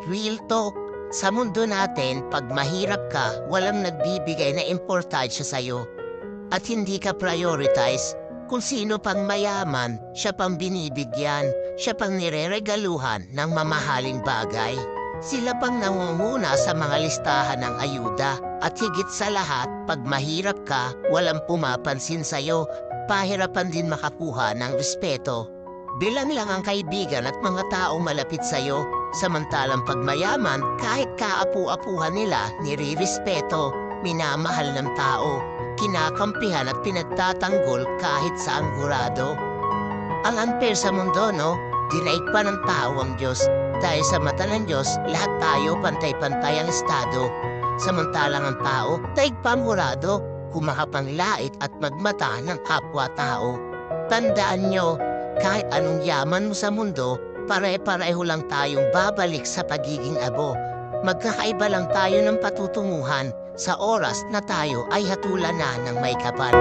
Real talk, sa mundo natin, pag mahirap ka, walang nagbibigay na importansya sa'yo. At hindi ka prioritize. Kung sino pang mayaman, siya pang binibigyan, siya pang nireregaluhan ng mamahaling bagay. Sila pang nangunguna sa mga listahan ng ayuda. At higit sa lahat, pag mahirap ka, walang pumapansin sa'yo, pahirapan din makakuha ng respeto. Bilang lang ang kaibigan at mga taong malapit sa'yo, samantalang pag mayaman, kahit kaapu-apuhan nila, nirirespeto, minamahal ng tao, kinakampihan at pinagtatanggol kahit sa anggurado. Ang unfair sa mundo, no? Dinaig pa ng tao ang Diyos. Dahil sa mata ng Diyos, lahat tayo pantay-pantay ang estado. Samantalang ang tao, daig pa ang hurado, kumahapanglait at magmata ng kapwa-tao. Tandaan nyo, kahit anong yaman mo sa mundo, pare-pareho lang tayong babalik sa pagiging abo. Magkakaiba lang tayo ng patutunguhan sa oras na tayo ay hatulan na ng may kapal.